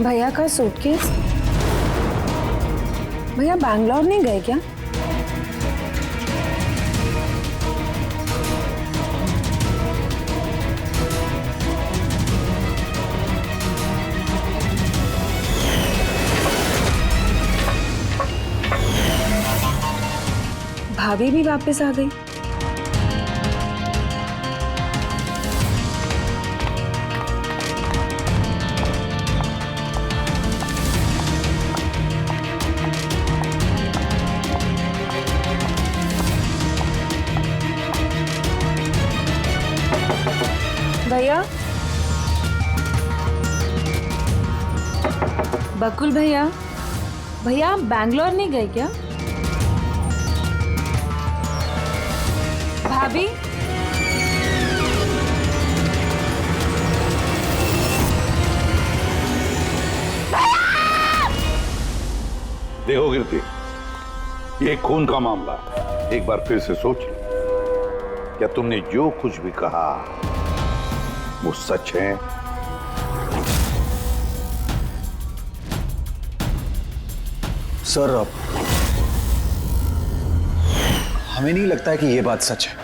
भैया का सूटकेस। भैया बैंगलोर नहीं गए क्या? भाभी भी वापस आ गई। भैया, बकुल भैया, भैया आप बैंगलोर नहीं गए क्या? भाभी, देखो कीर्ति, ये खून का मामला है। एक बार फिर से सोच लो, क्या तुमने जो कुछ भी कहा वो सच है? सर, हमें नहीं लगता है कि ये बात सच है।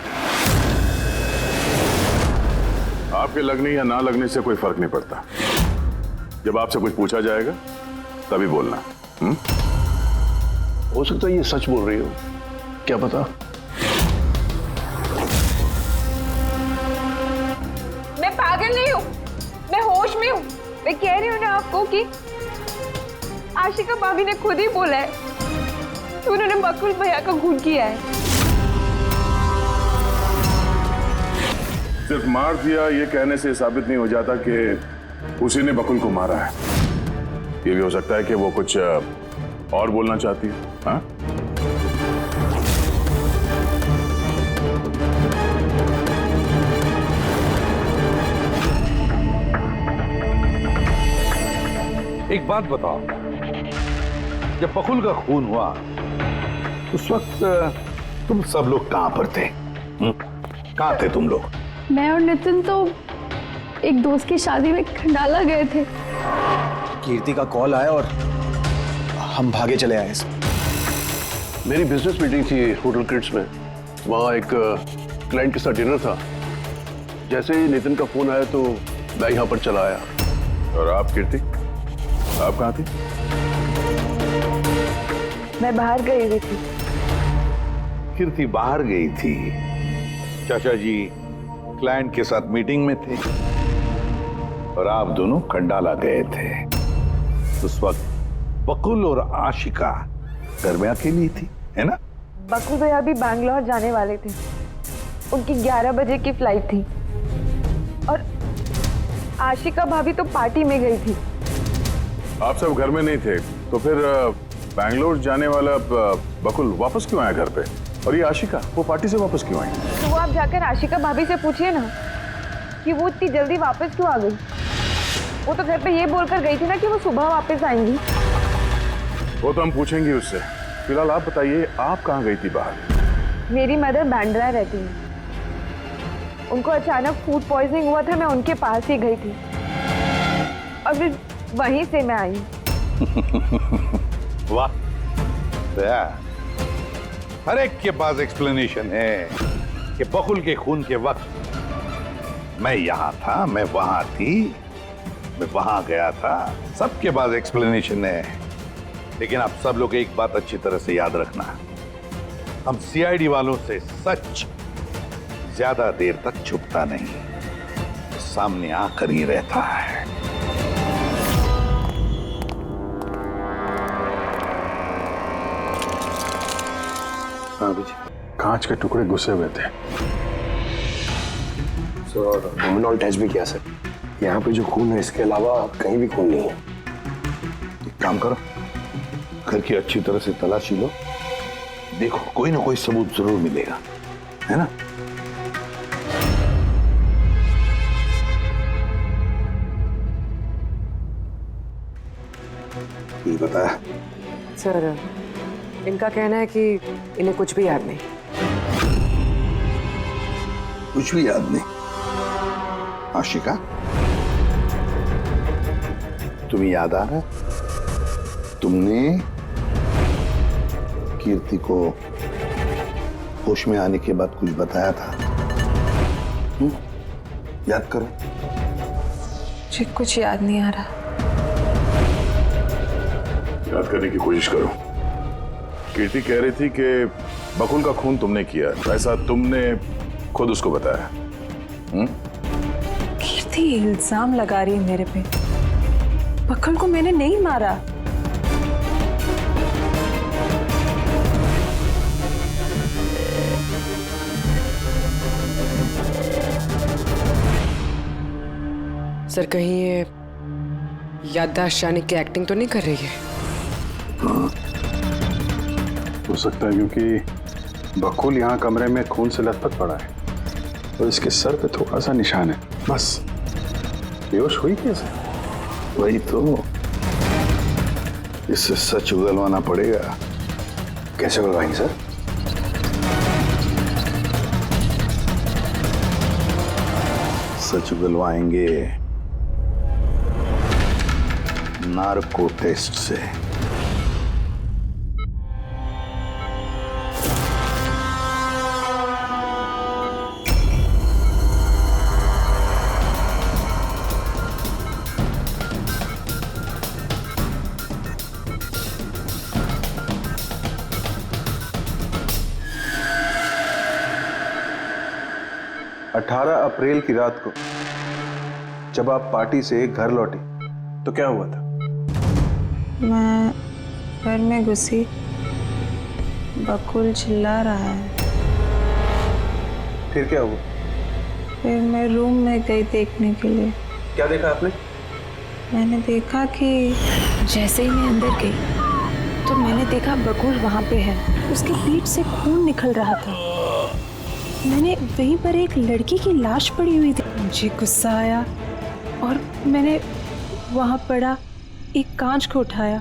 आपके लगने या ना लगने से कोई फर्क नहीं पड़ता। जब आपसे कुछ पूछा जाएगा तभी बोलना। हो सकता है ये सच बोल रही हो, क्या पता। मैं पागल नहीं हूँ, मैं होश में हूँ। मैं कह रही हूँ ना आपको कि आशिका भाभी ने खुद ही बोला है कि उन्होंने बकुल भैया का खून किया है। सिर्फ मार दिया ये कहने से साबित नहीं हो जाता कि उसी ने बकुल को मारा है। ये भी हो सकता है कि वो कुछ और बोलना चाहती है। हाँ? एक बात बताओ, जब बकुल का खून हुआ उस वक्त तुम सब लोग कहां पर थे? कहां थे तुम लोग? मैं और नितिन तो एक दोस्त की शादी में खंडाला गए थे। कीर्ति का कॉल आया और हम भागे चले आए। मेरी बिजनेस मीटिंग थी होटल क्रिट्स में, वहाँ एक क्लाइंट के साथ डिनर था। जैसे ही नितिन का फोन आया तो मैं यहाँ पर चला आया। और आप कीर्ति, आप कहाँ थी? मैं बाहर गई हुई थी। कीर्ति बाहर गई थी, चाचा जी क्लाइंट के साथ मीटिंग में थे और आप दोनों खंडाला गए थे। उस वक्त बकुल और आशिका घर में अकेली थी, है ना? बकुल भैया भी बैंगलोर जाने वाले थे। उनकी 11 बजे की फ्लाइट थी और आशिका भाभी तो पार्टी में गई थी। आप सब घर में नहीं थे तो फिर बैंगलोर जाने वाला बकुल वापस क्यों आया घर पे? और ये आशिका, वो पार्टी से वापस क्यों आई? तो वो आप जाकर आशिका भाभी से पूछिए ना कि वो इतनी जल्दी वापस क्यों आ गई। वो तो घर पे ये बोलकर गई थी ना कि वो सुबह वापस आएंगी। वो तो हम पूछेंगे उससे। फिलहाल आप बताइए, आप कहाँ गई थी बाहर? मेरी मदर बांद्रा रहती है, उनको अचानक फूड पॉइजनिंग हुआ था। मैं उनके पास ही गई थी और फिर वहीं से मैं आई। वाह, हर एक के पास एक्सप्लेनेशन है कि बकुल के खून के वक्त मैं यहां था, मैं वहां थी, मैं वहां गया था। सबके पास एक्सप्लेनेशन है। लेकिन आप सब लोग एक बात अच्छी तरह से याद रखना, हम सीआईडी वालों से सच ज्यादा देर तक छुपता नहीं, सामने आकर ही रहता है। हाँ जी, कांच के टुकड़े घुसे हुए थे। सर, लुमिनॉल टेस्ट भी किया सर। यहाँ पे जो खून है इसके अलावा कहीं भी खून नहीं है। एक काम करो, घर की अच्छी तरह से तलाशी लो, देखो कोई ना कोई सबूत जरूर मिलेगा, है ना? ये बताया सर, इनका कहना है कि इन्हें कुछ भी याद नहीं। कुछ भी याद नहीं? आशिका, तुम्हें याद आ रहा है? तुमने कीर्ति को होश में आने के बाद कुछ बताया था। याद करो। मुझे कुछ याद नहीं आ रहा। याद करने की कोशिश करो। कीर्ति कह रही थी कि बकुल का खून तुमने किया, ऐसा तुमने खुद उसको बताया। कीर्ति इल्जाम लगा रही है मेरे पे। बकुल को मैंने नहीं मारा। सर कहीं ये याददाश्त जाने की एक्टिंग तो नहीं कर रही है? हो सकता है, क्योंकि बकुल यहाँ कमरे में खून से लथपथ पड़ा है और इसके सर पे थोड़ा सा निशान है, बस। बेहोश हुई कैसे? वही तो, इससे सच उगलवाना पड़ेगा। कैसे उगलवाएंगे सर? सच उगलवाएंगे नार्को टेस्ट से। अप्रैल की रात को जब आप पार्टी से घर लौटी तो क्या हुआ था? मैं घर में घुसी, बकुल चिल्ला रहा है। फिर क्या हुआ? फिर मैं रूम में गई देखने के लिए। क्या देखा आपने? मैंने देखा कि जैसे ही मैं अंदर गई तो मैंने देखा बकुल वहाँ पे है। उसके पीठ से खून निकल रहा था। मैंने वहीं पर एक लड़की की लाश पड़ी हुई थी। मुझे गुस्सा आया और मैंने वहाँ पड़ा एक कांच को उठाया।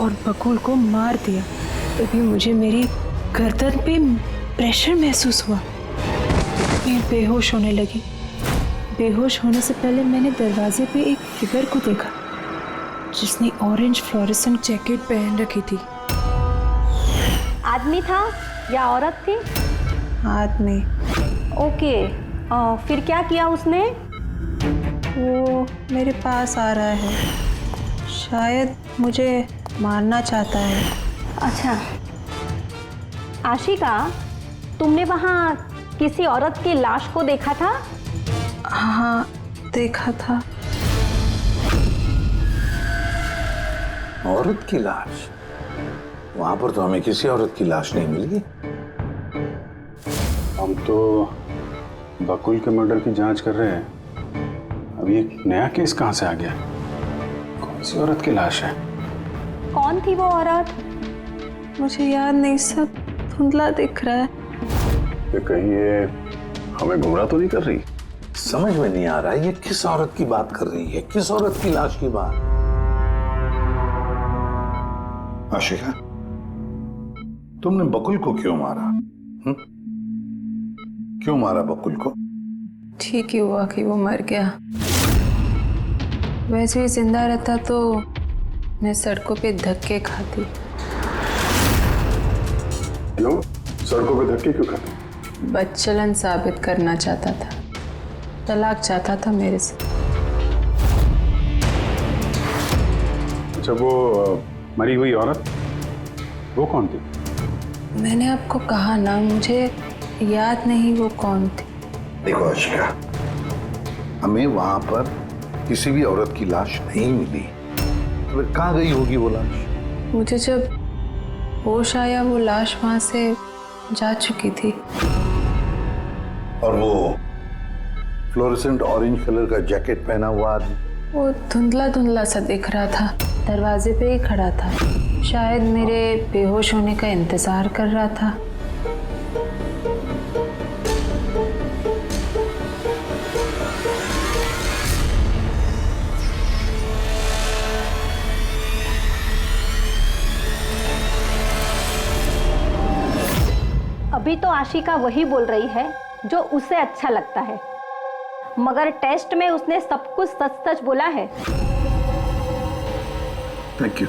और बकुल को मार दिया। तभी मुझे मेरी गर्दन पे प्रेशर महसूस हुआ। मैं बेहोश होने लगी। बेहोश होने से पहले मैंने दरवाजे पे एक फिगर को देखा जिसने ऑरेंज फ्लोरेसेंट जैकेट पहन रखी थी। आदमी था या औरत थी? आदमी। ओके, फिर क्या किया उसने? वो मेरे पास आ रहा है, शायद मुझे मारना चाहता है। अच्छा आशिका, तुमने वहाँ किसी औरत की लाश को देखा था? हाँ देखा था। औरत की लाश? वहां पर तो हमें किसी औरत की लाश नहीं मिली। हम तो बकुल के मर्डर की जांच कर रहे हैं। अभी एक नया केस कहां से आ गया? कौन सी औरत की लाश है? कौन थी वो औरत? मुझे याद नहीं, सब धुंधला दिख रहा है। ये कहीं ये हमें गुमराह तो नहीं कर रही? समझ में नहीं आ रहा है ये किस औरत की बात कर रही है, किस औरत की लाश की बात। आशिका, तुमने बकुल को क्यों मारा? क्यों मारा बकुल को? ठीक ही हुआ कि वो मर गया। वैसे ही जिंदा रहता तो मैं सड़कों पे धक्के खाती। क्यों? सड़कों पे धक्के क्यों खाते? बदचलन साबित करना चाहता था। तलाक चाहता था मेरे से। अच्छा, वो मरी हुई औरत वो कौन थी? मैंने आपको कहा ना, मुझे याद नहीं वो कौन थी। देखो आशिका, हमें वहां पर किसी भी औरत की लाश नहीं मिली। तो फिर कहाँ गई होगी वो लाश? मुझे जब होश आया वो लाश वहां से जा चुकी थी। और वो फ्लोरेसेंट ऑरेंज कलर का जैकेट पहना हुआ आदमी? वो धुंधला धुंधला सा दिख रहा था, दरवाजे पे ही खड़ा था। शायद मेरे बेहोश होने का इंतजार कर रहा था। अभी अभी तो आशिका वही बोल रही है जो उसे अच्छा लगता है, मगर टेस्ट में उसने सब कुछ सच सच बोला है। Thank you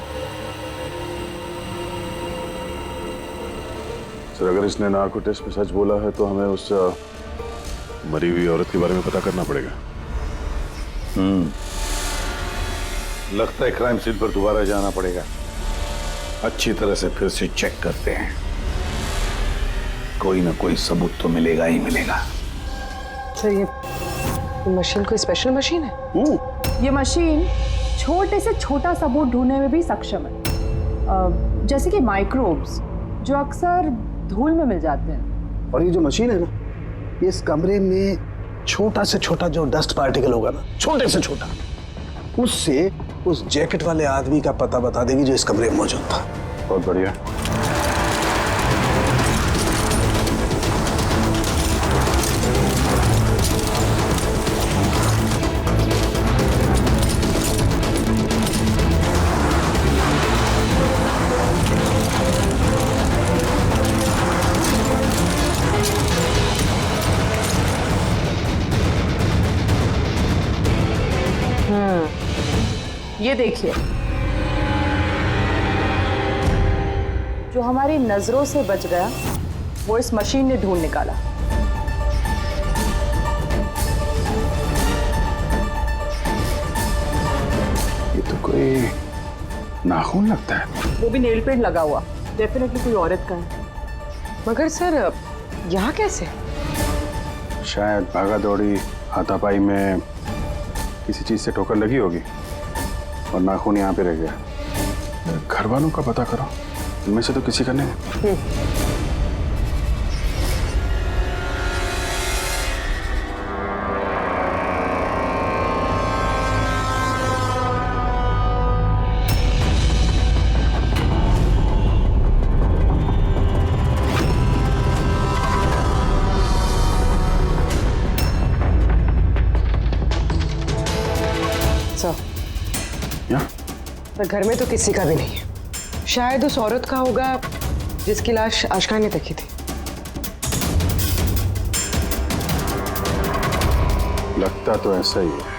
sir. अगर इसने नार्को टेस्ट में सच बोला है तो हमें उस मरी हुई औरत के बारे में पता करना पड़ेगा। लगता है क्राइम सीन पर दोबारा जाना पड़ेगा। अच्छी तरह से फिर से चेक करते हैं, कोई ना कोई सबूत तो मिलेगा ही मिलेगा। सर ये मशीन कोई स्पेशल मशीन है? ये मशीन छोटे से छोटा सबूत ढूंढने में भी सक्षम है, जैसे कि माइक्रोब्स जो अक्सर धूल में मिल जाते हैं। और ये जो मशीन है ना, इस कमरे में छोटा से छोटा जो डस्ट पार्टिकल होगा ना, छोटे से छोटा, उससे उस जैकेट वाले आदमी का पता बता देगी जो इस कमरे में मौजूद था। बहुत बढ़िया। ये देखिए, जो हमारी नजरों से बच गया वो इस मशीन ने ढूंढ निकाला। ये तो कोई नाखून लगता है। वो भी नेल पेंट लगा हुआ, डेफिनेटली कोई औरत का है। मगर सर यहाँ कैसे? शायद भागा दौड़ी हाथापाई में किसी चीज से ठोकर लगी होगी और नाखून यहाँ पे रह गया। घर वालों का पता करो, इनमें से तो किसी का नहीं। पर घर में तो किसी का भी नहीं है। शायद उस औरत का होगा जिसकी लाश आशिका ने देखी थी। लगता तो ऐसा ही है।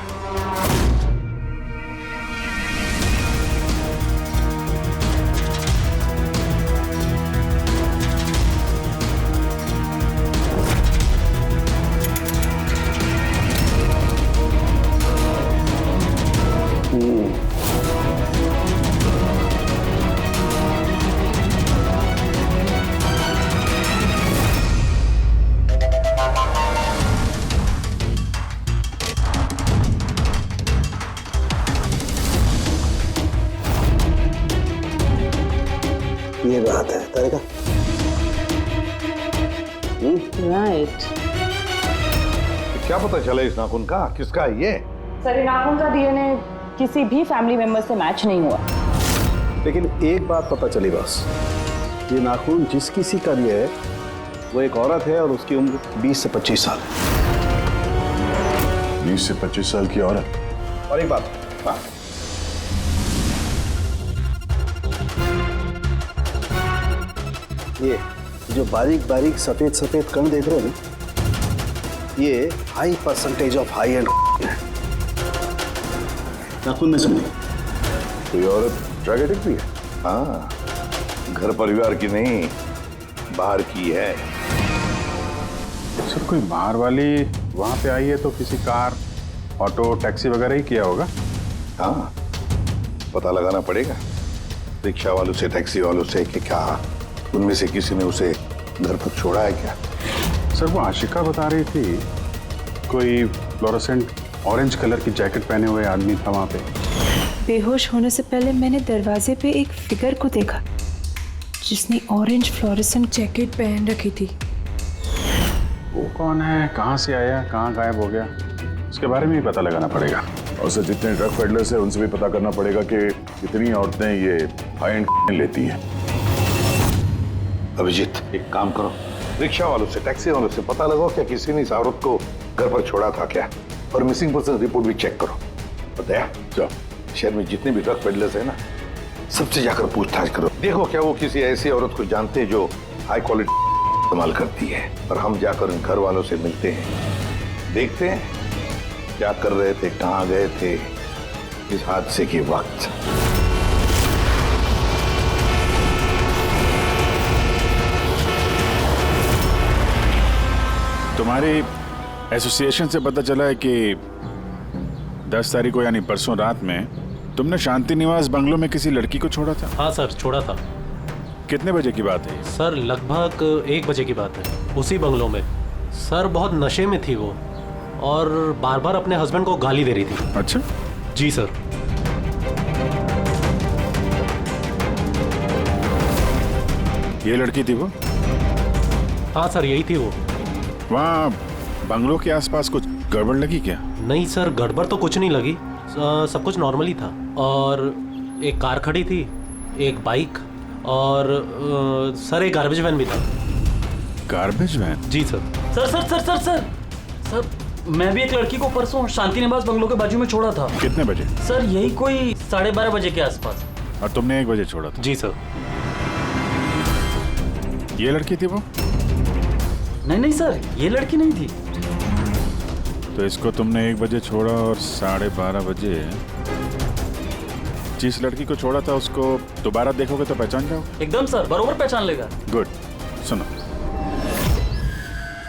ये बात है तरीका। राइट। क्या पता चला इस नाखून का किसका है ये? सर, ये नाखून का डीएनए किसी भी फैमिली मेंबर से मैच नहीं हुआ। लेकिन एक बात पता चली बस, ये नाखून जिस किसी का भी है वो एक औरत है और उसकी उम्र 20 से 25 साल है। 20 से 25 साल की औरत। और एक बात, हाँ, ये जो बारीक बारीक सफेद सफेद कण देख रहे हो ना, ये high percentage of high and है। नाखून में समझे कोई औरत ड्रग एडिक्ट भी है? हाँ, घर परिवार की नहीं, बाहर की है। सर कोई बाहर वाली वहां पे आई है तो किसी कार, ऑटो, टैक्सी वगैरह ही किया होगा। हाँ, पता लगाना पड़ेगा रिक्शा वालों से, टैक्सी वालों से कि क्या उनमें से किसी ने उसे घर पर छोड़ा है क्या। सर वो आशिका बता रही थी कोई फ्लोरोसेंट ऑरेंज कलर की जैकेट पहने हुए आदमी था वहां पे। बेहोश होने से पहले मैंने दरवाजे पे एक फिगर को देखा जिसने ऑरेंज फ्लोरोसेंट जैकेट पहन रखी थी। वो कौन है, कहाँ से आया, कहाँ गायब हो गया, उसके बारे में भी पता लगाना पड़ेगा। और सर जितने ड्रग पेडलर्स हैं उनसे भी पता करना पड़ेगा कि कितनी औरतें ये हाई एंड लेती हैं। अभिजीत, एक काम करो, रिक्शा वालों से, टैक्सी वालों से पता लगाओ क्या किसी ने इस औरत को घर पर छोड़ा था क्या, और मिसिंग पर्सन रिपोर्ट भी चेक करो। बताया जाओ, शहर में जितने भी ड्रग पेडलर्स हैं ना, सबसे जाकर पूछताछ करो। देखो क्या वो किसी ऐसी औरत को जानते हैं जो हाई क्वालिटी इस्तेमाल करती है। और हम जाकर उन घर वालों से मिलते हैं, देखते हैं क्या कर रहे थे, कहाँ गए थे इस हादसे के वक्त। तुम्हारी एसोसिएशन से पता चला है कि 10 तारीख को यानी परसों रात में तुमने शांति निवास बंगलों में किसी लड़की को छोड़ा था। हाँ सर, छोड़ा था। कितने बजे की बात है? सर लगभग 1 बजे की बात है, उसी बंगलों में। सर बहुत नशे में थी वो और बार बार अपने हस्बैंड को गाली दे रही थी। अच्छा। जी सर। ये लड़की थी वो? हाँ सर, यही थी वो। वहाँ बंगलों के आसपास कुछ गड़बड़ लगी क्या? नहीं सर, गड़बड़ तो कुछ नहीं लगी, सब कुछ नॉर्मल ही था। और एक कार खड़ी थी, एक बाइक और सर एक गार्बेज वैन भी था। Garbage van? जी sir. Sir sir sir sir sir sir मैं भी एक लड़की को परसों शांति निवास बंगलों के बाजू में छोड़ा था। कितने बजे? सर यही कोई 12:30 बजे के आसपास। और तुमने 1 बजे छोड़ा था? जी सर। ये लड़की थी वो? नहीं नहीं सर, ये लड़की नहीं थी। तो इसको तुमने 1 बजे छोड़ा और 12:30 बजे जिस लड़की को छोड़ा था उसको दोबारा देखोगे तो पहचान जाओगे? एकदम सर, बरोबर पहचान लेगा। गुड। सुनो,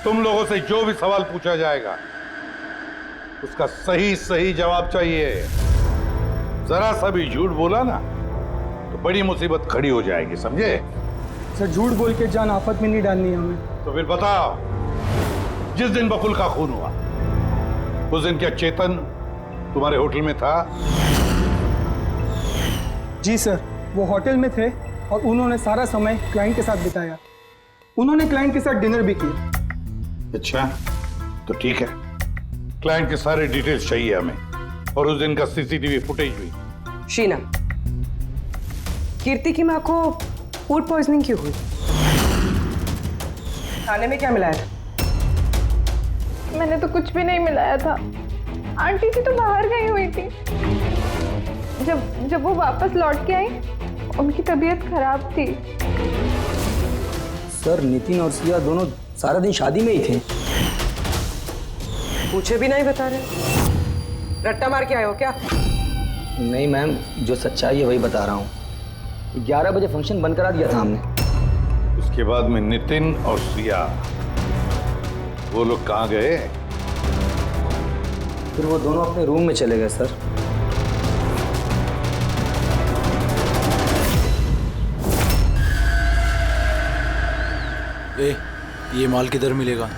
तुम लोगों से जो भी सवाल पूछा जाएगा उसका सही सही जवाब चाहिए। जरा सा भी झूठ बोला ना तो बड़ी मुसीबत खड़ी हो जाएगी, समझे? सर झूठ बोल के जान आफत में नहीं डालनी है हमें। तो फिर बताओ, जिस दिन बकुल का खून हुआ उस दिन क्या चेतन तुम्हारे होटल में था? जी सर, वो होटल में थे और उन्होंने सारा समय क्लाइंट के साथ बिताया। उन्होंने क्लाइंट के साथ डिनर भी किया। अच्छा, तो ठीक है, क्लाइंट के सारे डिटेल्स चाहिए हमें और उस दिन का सीसीटीवी फुटेज भी। शीना, कीर्ति की माँ को फूड पॉइजनिंग क्यों हुई? खाने में क्या मिलाया था? मैंने तो कुछ भी नहीं मिलाया था। आंटी जी तो बाहर गई हुई थी। जब वो वापस लौट के आई उनकी तबीयत खराब थी। सर नितिन और सिया दोनों सारा दिन शादी में ही थे। पूछे भी नहीं बता रहे। रट्टा मार के आए हो क्या? नहीं मैम, जो सच्चाई है वही बता रहा हूँ। 11 बजे फंक्शन बंद करा दिया था हमने। उसके बाद में नितिन और सिया वो लोग कहाँ गए? फिर वो दोनों अपने रूम में चले गए सर। ये माल किधर मिलेगा?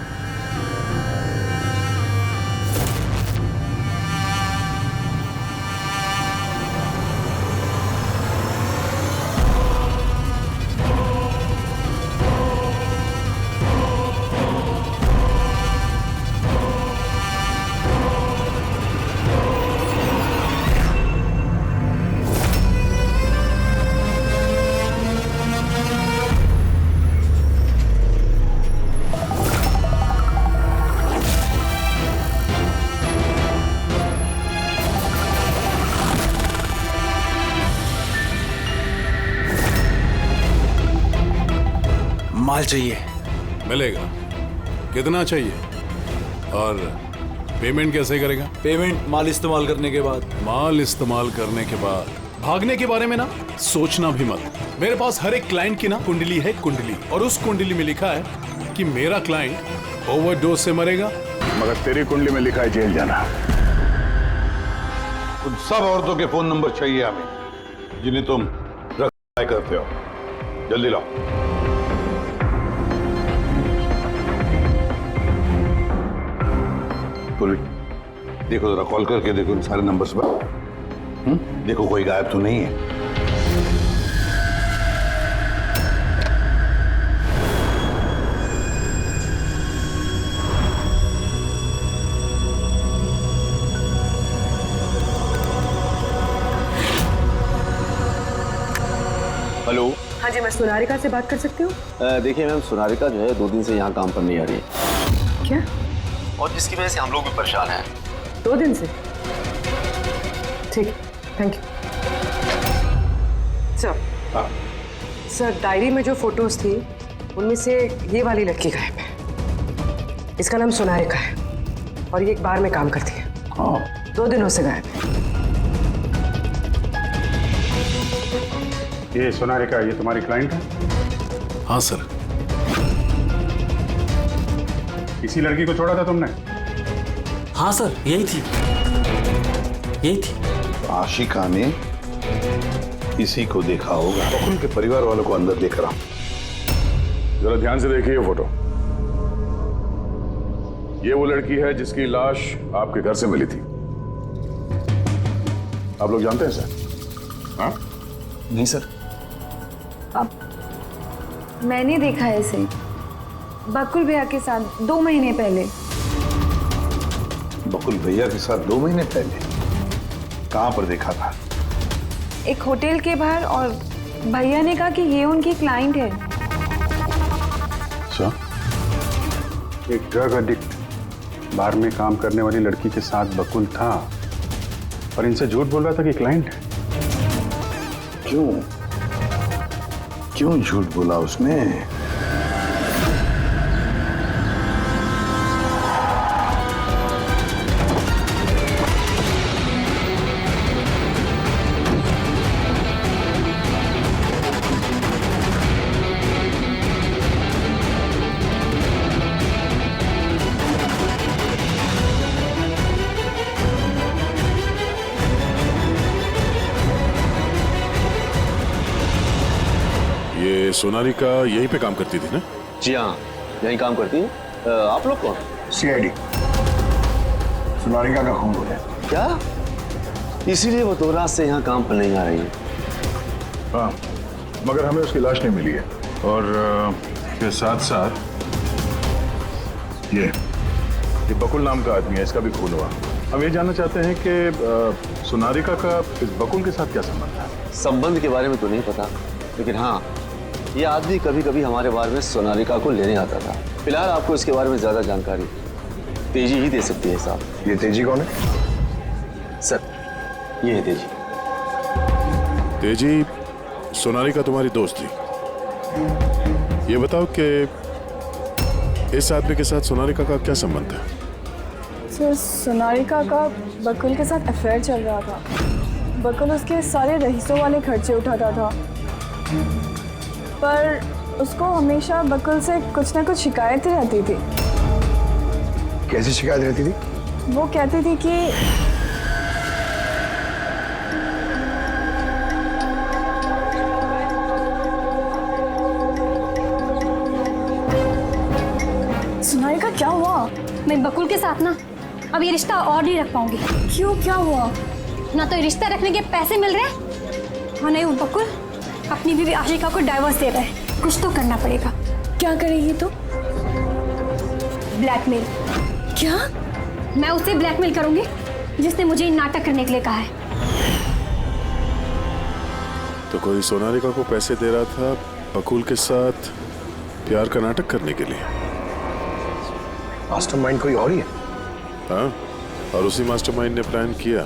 माल चाहिए। मिलेगा। कितना चाहिए और पेमेंट कैसे करेगा? पेमेंट माल इस्तेमाल करने के बाद। माल इस्तेमाल करने के बाद? भागने के बारे में ना सोचना भी मत। मेरे पास हर एक क्लाइंट की ना कुंडली है, कुंडली, और उस कुंडली में लिखा है कि मेरा क्लाइंट ओवरडोज से मरेगा। मगर तेरी कुंडली में लिखा है जेल जाना। उन सब औरतों के फोन नंबर चाहिए हमें जिन्हें तुम रखा करते हो। जल्दी लाओ। देखो जरा, कॉल करके देखो इन सारे नंबर्स पर। देखो कोई गायब तो नहीं है। हेलो। हाँ जी, मैं सोनारिका से बात कर सकती हूँ? देखिए मैम, सोनारिका जो है 2 दिन से यहाँ काम पर नहीं आ रही है। क्या? और जिसकी वजह से हम लोग भी परेशान हैं। 2 दिन से? ठीक, thank you sir. Sir diary में जो फोटोज थी उनमें से ये वाली लड़की गायब है। इसका नाम सोनारिका है और ये एक बार में काम करती है। 2 दिनों से गायब है। ये सोनारिका, ये तुम्हारी क्लाइंट है? हाँ सर। इसी लड़की को छोड़ा था तुमने? हाँ सर, यही थी, यही थी। आशिका ने इसी को देखा होगा। बकुल के परिवार वालों को अंदर देख रहा हूं। जरा ध्यान से देखिए ये फोटो। ये वो लड़की है जिसकी लाश आपके घर से मिली थी। आप लोग जानते हैं सर? हाँ? नहीं सर। मैंने देखा है इसे बकुल भैया के साथ 2 महीने पहले। बकुल भैया के साथ 2 महीने पहले? कहां पर देखा था? एक होटल के बाहर, और भैया ने कहा कि ये उनकी क्लाइंट है। सर, एक ड्रग एडिक्ट बार में काम करने वाली लड़की के साथ बकुल था और इनसे झूठ बोल रहा था कि क्लाइंट है। क्यों झूठ बोला उसने? ये सोनालिका यहीं पे काम करती थी ना? जी हाँ, यहीं काम करती है। आप लोग कौन? सीआईडी। सोनालिका का खून हो गया। क्या? इसीलिए वो 2 रात से यहाँ काम पर नहीं आ रही है। हाँ, मगर हमें उसकी लाश नहीं मिली है। और के साथ साथ ये बकुल नाम का आदमी है, इसका भी खून हुआ। हम ये जानना चाहते हैं कि सोनालिका का इस बकुल के साथ क्या संबंध है? संबंध के बारे में तो नहीं पता, लेकिन हाँ, ये आदमी कभी कभी हमारे बारे में सोनालिका को लेने आता था। फिलहाल आपको इसके बारे में ज्यादा जानकारी तेजी ही दे सकती है साहब। ये तेजी कौन है? सर, ये है तेजी। तेजी, सोनालिका तुम्हारी दोस्त थी। ये बताओ कि इस आदमी के साथ सोनालिका का क्या संबंध है? सर, सोनालिका का बकुल के साथ अफेयर चल रहा था। बकुल उसके सारे रईसों वाले खर्चे उठाता था, पर उसको हमेशा बकुल से कुछ ना कुछ शिकायतें रहती थी। कैसी शिकायत रहती थी? वो कहती थी कि सोनालिका, क्या हुआ? मैं बकुल के साथ ना अब ये रिश्ता और नहीं रख पाऊंगी। क्यों, क्या हुआ? ना तो रिश्ता रखने के पैसे मिल रहे और नहीं वो बकुल अपनी बीवी आशिका को डाइवोर्स दे रहा है। कुछ तो करना पड़ेगा। क्या करेगी तो? ब्लैकमेल। क्या? मैं उसे ब्लैकमेल करूंगी जिसने मुझे नाटक करने के लिए कहा है। तो कोई सोनालिका को पैसे दे रहा था बकुल के साथ प्यार का नाटक करने के लिए। मास्टरमाइंड कोई और ही है? हाँ, और उसी मास्टरमाइंड ने प्लान किया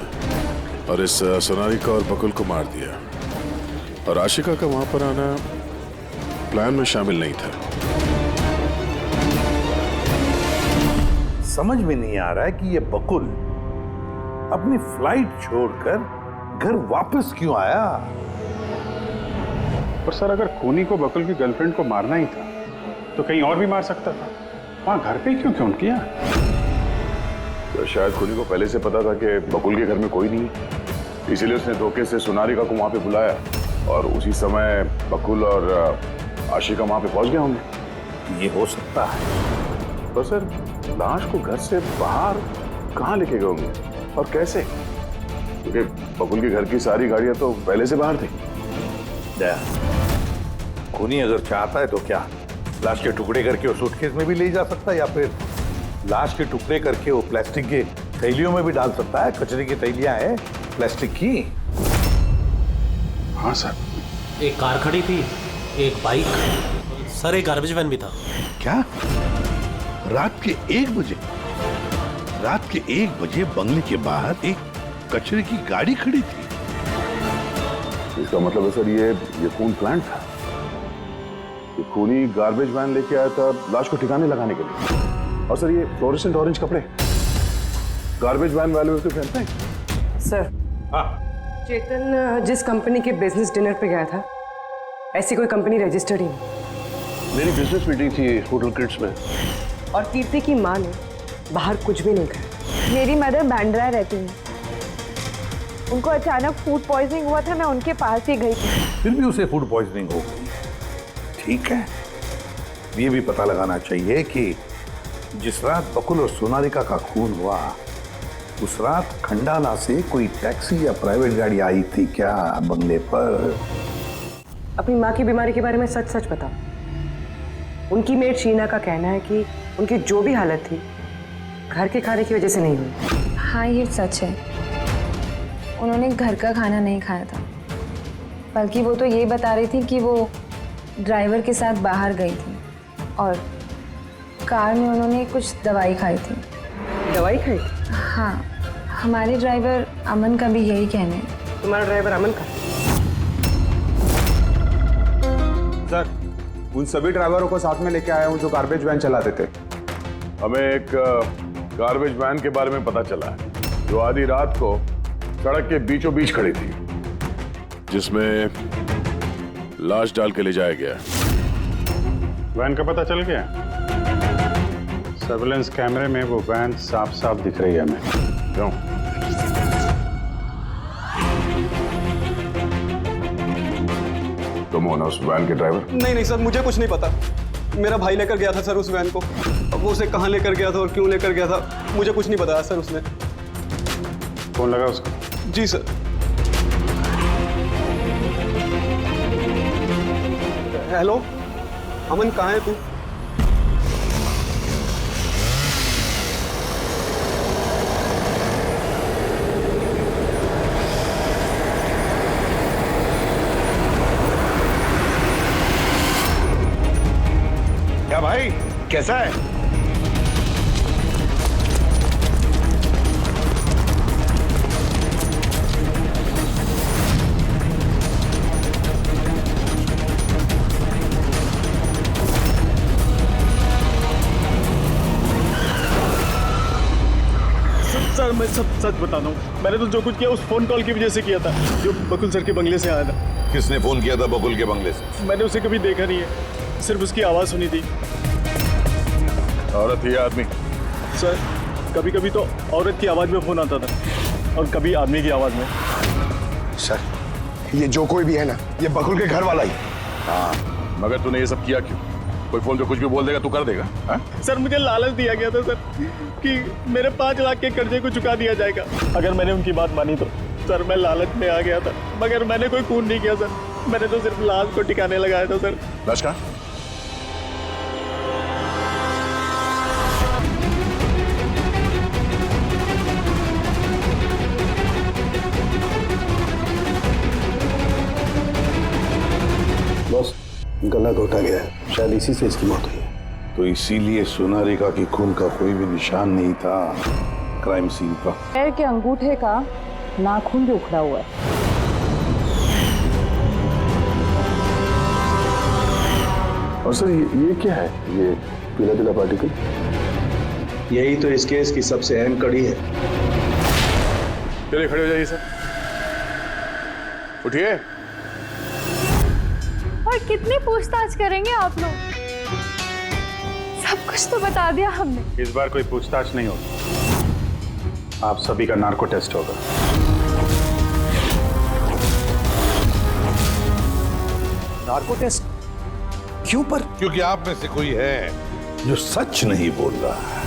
और इस सोनालिका और बकुल को मार दिया। और आशिका का वहां पर आना प्लान में शामिल नहीं था। समझ में नहीं आ रहा है कि ये बकुल अपनी फ्लाइट छोड़कर घर वापस क्यों आया। और सर, अगर खूनी को बकुल की गर्लफ्रेंड को मारना ही था तो कहीं और भी मार सकता था। वहां घर पे क्यों किया? तो शायद खूनी को पहले से पता था कि बकुल के घर में कोई नहीं, इसीलिए उसने धोखे से सोनालिका को वहां पे बुलाया और उसी समय बकुल और आशिका वहां पे पहुंच गए होंगे। ये हो सकता है। तो सर, लाश को घर से बाहर कहाँ लेके गए होंगे और कैसे? क्योंकि बकुल के घर की सारी गाड़ियां तो पहले से बाहर थी। खूनी अगर चाहता है तो क्या लाश के टुकड़े करके वो सूटकेस में भी ले जा सकता है, या फिर लाश के टुकड़े करके वो प्लास्टिक के थैलियों में भी डाल सकता है। कचरे की थैलियां हैं प्लास्टिक की। हाँ सर। एक कार खड़ी थी, एक बाइक, सर एक गार्बेज वैन भी था। क्या? रात के 1 बजे? रात के 1 बजे बंगले के बाहर एक कचरे की गाड़ी खड़ी थी? इसका मतलब है सर ये खून प्लांट था। कि खूनी गार्बेज वैन लेके आया था लाश को ठिकाने लगाने के लिए। और सर ये फ्लोरेसेंट ऑरेंज कपड़े गार्बेज वैन वाले तो पहनते हैं। सर हाँ चेतन जिस कंपनी के बिजनेस डिनर पे गया था ऐसी कोई कंपनी रजिस्टर्ड ही नहीं। मेरी बिजनेस मीटिंग थी होटल किड्स में। और कीर्ति की माँ ने बाहर कुछ भी नहीं खाया। मेरी मदर बांद्रा रहती है, उनको अचानक फूड पॉइजनिंग हुआ था, मैं उनके पास ही गई थी। फिर भी उसे फूड पॉइजनिंग हो गई। ठीक है, ये भी पता लगाना चाहिए कि जिस रात बकुल और सोनालिका का खून हुआ उस रात खंडाला से कोई टैक्सी या प्राइवेट गाड़ी आई थी क्या बंगले पर? अपनी माँ की बीमारी के बारे में सच सच बताओ। उनकी मेड शीना का कहना है कि उनकी जो भी हालत थी घर के खाने की वजह से नहीं हुई। हाँ ये सच है, उन्होंने घर का खाना नहीं खाया था, बल्कि वो तो ये बता रही थी कि वो ड्राइवर के साथ बाहर गई थी और कार में उन्होंने कुछ दवाई खाई थी। दवाई खाई थी? हाँ, हमारे ड्राइवर अमन का भी यही कहना है। तुम्हारा ड्राइवर अमन का? सर उन सभी ड्राइवरों को साथ में लेके आया हूँ जो गार्बेज वैन चलाते थे। हमें एक गार्बेज वैन के बारे में पता चला है जो आधी रात को सड़क के बीचों बीच खड़ी थी, जिसमें लाश डाल के ले जाया गया। वैन का पता चल गया? सर्विलेंस कैमरे में वो वैन साफ साफ दिख रही है हमें। क्यों? तुम हो ना उस वैन के ड्राइवर? नहीं सर, मुझे कुछ नहीं पता। मेरा भाई लेकर गया था सर उस वैन को। अब वो उसे कहाँ लेकर गया था और क्यों लेकर गया था मुझे कुछ नहीं बताया सर उसने। फोन लगा उसको? जी सर। हेलो अमन, कहाँ है तू? क्या भाई, कैसा है? सर मैं सब सच बताता हूँ, मैंने तो जो कुछ किया उस फोन कॉल की वजह से किया था जो बकुल सर के बंगले से आया था। किसने फोन किया था बकुल के बंगले से? मैंने उसे कभी देखा नहीं है, सिर्फ उसकी आवाज सुनी थी। औरत ही आदमी? सर कभी कभी तो औरत की आवाज में फोन आता था और कभी आदमी की आवाज में। सर ये जो कोई भी है ना, ये बकुल के घर वाला ही। हाँ, मगर तूने ये सब किया क्यों? कोई फोन पे कुछ भी बोल देगा तू कर देगा? सर मुझे लालच दिया गया था सर कि मेरे 5 लाख के कर्जे को चुका दिया जाएगा अगर मैंने उनकी बात मानी तो। सर मैं लालच में आ गया था, मगर मैंने कोई खून नहीं किया सर, मैंने तो सिर्फ लाश को ठिकाने लगाया था सर। लाश कहाँ? बॉस गला घोटा गया है, शायद इसी से इसकी मौत हुई है। तो इसीलिए सोनालिका की खून का कोई भी निशान नहीं था क्राइम सीन पर। पैर के अंगूठे का नाखून भी उखड़ा हुआ है। और सर ये क्या है, ये पीला पीला पार्टिकल? यही तो इस केस की सबसे अहम कड़ी है। चलिए खड़े हो जाइए सर, उठिए। और कितनी पूछताछ करेंगे आप लोग? सब कुछ तो बता दिया हमने। इस बार कोई पूछताछ नहीं होगी, आप सभी का नार्को टेस्ट होगा। नार्को टेस्ट क्यों पर? क्योंकि आप में से कोई है जो सच नहीं बोल रहा है।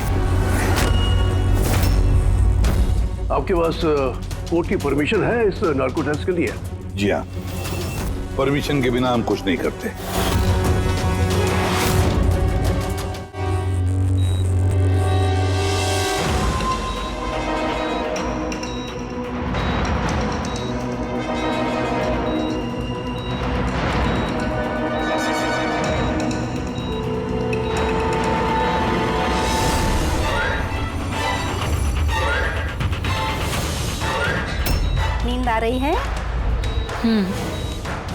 आपके पास कोर्ट की परमिशन है इस नार्को टेस्ट के लिए? जी हाँ, परमिशन के बिना हम कुछ नहीं करते। नींद आ रही है?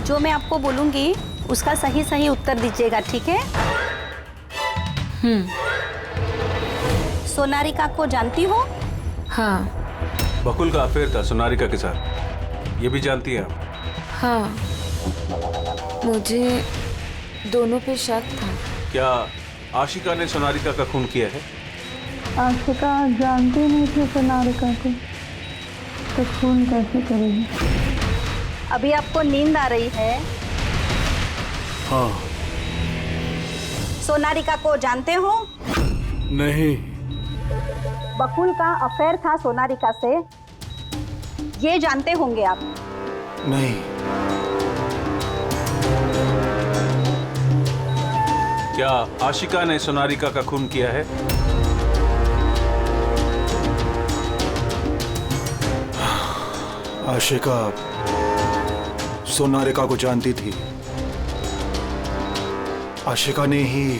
जो मैं आपको बोलूंगी उसका सही सही उत्तर दीजिएगा, ठीक है? सोनारिका को जानती हो? हाँ। बकुल का अफेयर था सोनारिका के साथ, ये भी जानती है आप? हाँ, मुझे दोनों पे शक था। क्या आशिका ने सोनारिका का खून किया है? आशिका जानती नहीं थी सोनारिका को, तो खून कैसे करेगी? अभी आपको नींद आ रही है? हाँ। सोनारिका को जानते हो? नहीं। बकुल का अफेयर था सोनारिका से, ये जानते होंगे आप? नहीं। क्या आशिका ने सोनारिका का खून किया है? आशिका सोनारिका को जानती थी। आशिका ने ही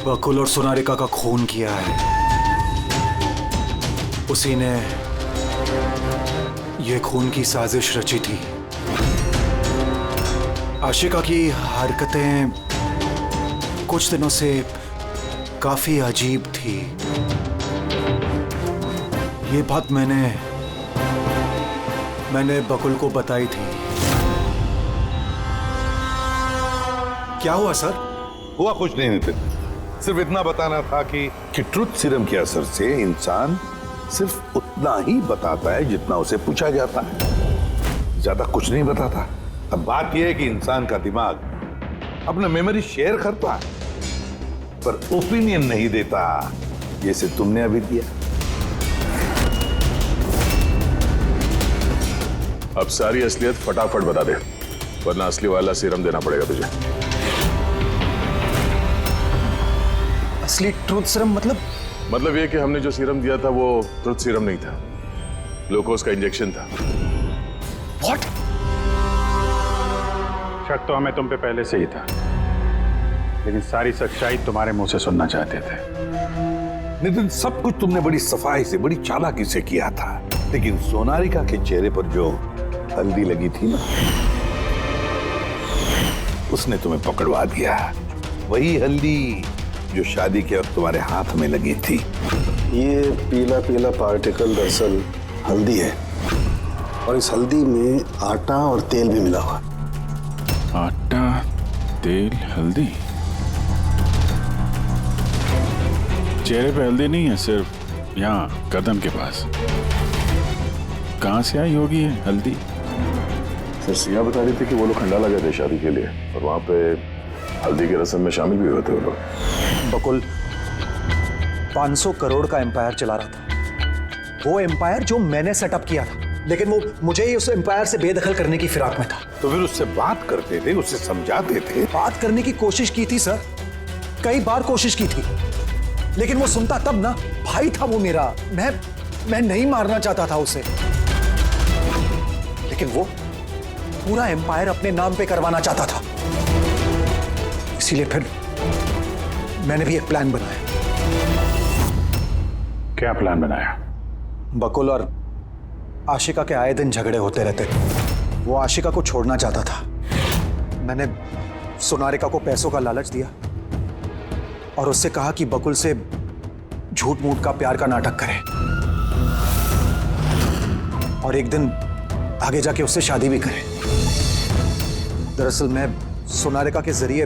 बकुल और सोनारिका का खून किया है। उसी ने यह खून की साजिश रची थी। आशिका की हरकतें कुछ दिनों से काफी अजीब थी। ये बात मैंने बकुल को बताई थी। क्या हुआ सर? हुआ कुछ नहीं नितिन, सिर्फ इतना बताना था कि ट्रुथ सीरम के असर से इंसान सिर्फ उतना ही बताता है जितना उसे पूछा जाता है, ज्यादा कुछ नहीं बताता। अब बात यह है कि इंसान का दिमाग अपना मेमोरी शेयर करता है पर ओपिनियन नहीं देता, जैसे तुमने अभी दिया। अब सारी असलियत फटाफट बता दे, वरना असली वाला सीरम देना पड़ेगा तुझे। असली ट्रूथ सीरम मतलब ये कि हमने जो सीरम दिया था वो ट्रूथ सीरम नहीं था, ग्लूकोज का इंजेक्शन था। व्हाट? शक तो हमें तुम पे पहले से ही था, लेकिन सारी सच्चाई तुम्हारे मुंह से सुनना चाहते थे। नितिन, सब कुछ तुमने बड़ी सफाई से, बड़ी चालाकी से किया था, लेकिन सोनारिका के चेहरे पर जो हल्दी लगी थी ना, उसने तुम्हें पकड़वा दिया। वही हल्दी जो शादी के वक्त तुम्हारे हाथ में लगी थी। ये पीला पीला पार्टिकल दरअसल हल्दी है, और इस हल्दी में आटा और तेल भी मिला हुआ। आटा, तेल, हल्दी। चेहरे पे हल्दी नहीं है, सिर्फ यहाँ गर्दन के पास। कहाँ से आई होगी ये हल्दी? सर सिया बता रही थी कि वो लोग खंडाला गए थे शादी के लिए, और वहां पे हल्दी की रस्म में शामिल भी हुए थे वो लोग। बकुल 500 करोड़ का एम्पायर चला रहा था, वो एम्पायर जो मैंने सेटअप किया था, लेकिन वो मुझे ही उस एम्पायर से बेदखल करने की फिराक में था। तो फिर उससे बात करते थे, उससे समझाते थे। बात करने की कोशिश की थी सर, कई बार कोशिश की थी, लेकिन वो सुनता तब ना। भाई था वो मेरा, मैं नहीं मारना चाहता था उसे, लेकिन वो पूरा एम्पायर अपने नाम पे करवाना चाहता था। इसीलिए फिर मैंने भी एक प्लान बनाया। क्या प्लान बनाया? बकुल और आशिका के आए दिन झगड़े होते रहते थे। वो आशिका को छोड़ना चाहता था। मैंने सोनारिका को पैसों का लालच दिया और उससे कहा कि बकुल से झूठ मूठ का प्यार का नाटक करे, और एक दिन आगे जाके उससे शादी भी करे। दरअसल मैं सोनारिका के जरिए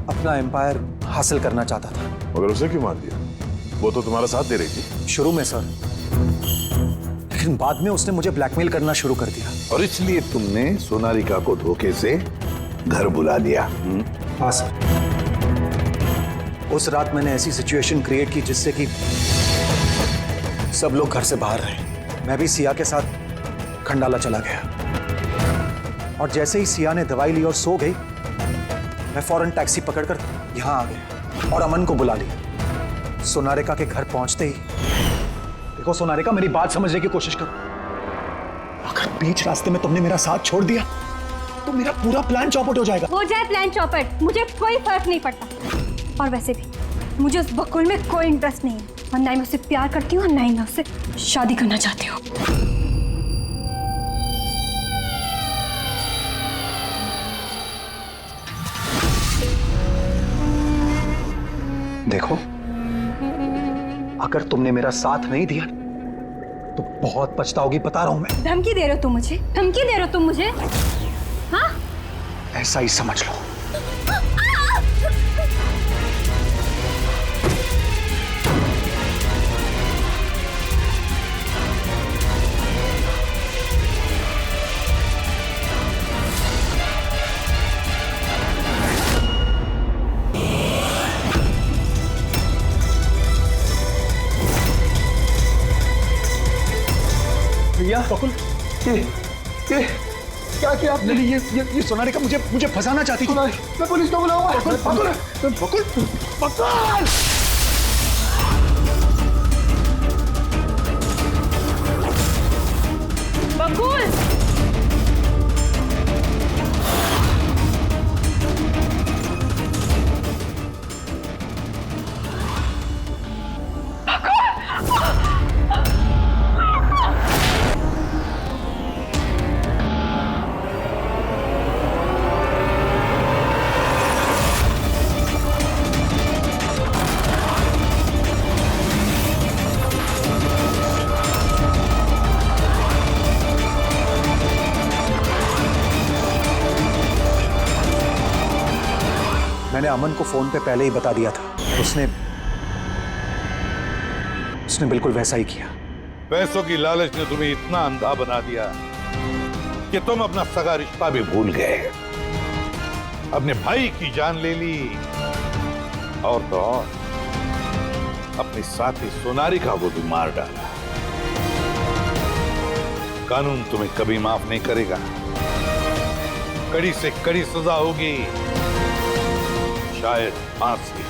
अपना एम्पायर हासिल करना चाहता था। मगर उसे क्यों मार दिया? वो तो तुम्हारा साथ दे रही थी। शुरू में सर, लेकिन बाद में उसने मुझे ब्लैकमेल करना शुरू कर दिया। और इसलिए तुमने सोनारिका को धोखे से घर बुला दिया। हाँ सर, उस रात मैंने ऐसी सिचुएशन क्रिएट की जिससे कि सब लोग घर से बाहर रहे। मैं भी सिया के साथ खंडाला चला गया, और जैसे ही सिया ने दवाई ली और सो गई, मैं फौरन टैक्सी पकड़कर यहां आ गया और अमन को बुला लिया। सोनारिका के घर पहुंचते ही, देखो सोनारिका, मेरी बात समझने की कोशिश करो। अगर बीच रास्ते में तुमने मेरा साथ छोड़ दिया तो मेरा पूरा प्लान चौपट हो जाएगा। हो जाए प्लान चौपट, मुझे कोई फर्क नहीं पड़ता। और वैसे भी मुझे उस बकुल में कोई इंटरेस्ट नहीं है, और ना ही मैं उससे प्यार करती हूँ और ना ही मैं उससे शादी करना चाहती हूँ। देखो, अगर तुमने मेरा साथ नहीं दिया तो बहुत पछताओगी, बता रहा हूं मैं। धमकी दे रहे हो तुम मुझे? धमकी दे रहे हो तुम मुझे? हाँ? ऐसा ही समझ लो। भैया बकुल, ये क्या किया आपने? ये सोनालिका मुझे फंसाना चाहती थी। मैं पुलिस को बुलाऊंगा। बकुल बकुल बकुल बकुल! मैंने अमन को फोन पे पहले ही बता दिया था। उसने बिल्कुल वैसा ही किया। पैसों की लालच ने तुम्हें इतना अंधा बना दिया कि तुम अपना सगा रिश्ता भी भूल गए, अपने भाई की जान ले ली, और तो और अपनी साथी सोनालिका को भी मार डाला। कानून तुम्हें कभी माफ नहीं करेगा। कड़ी से कड़ी सजा होगी, शायद फांसी।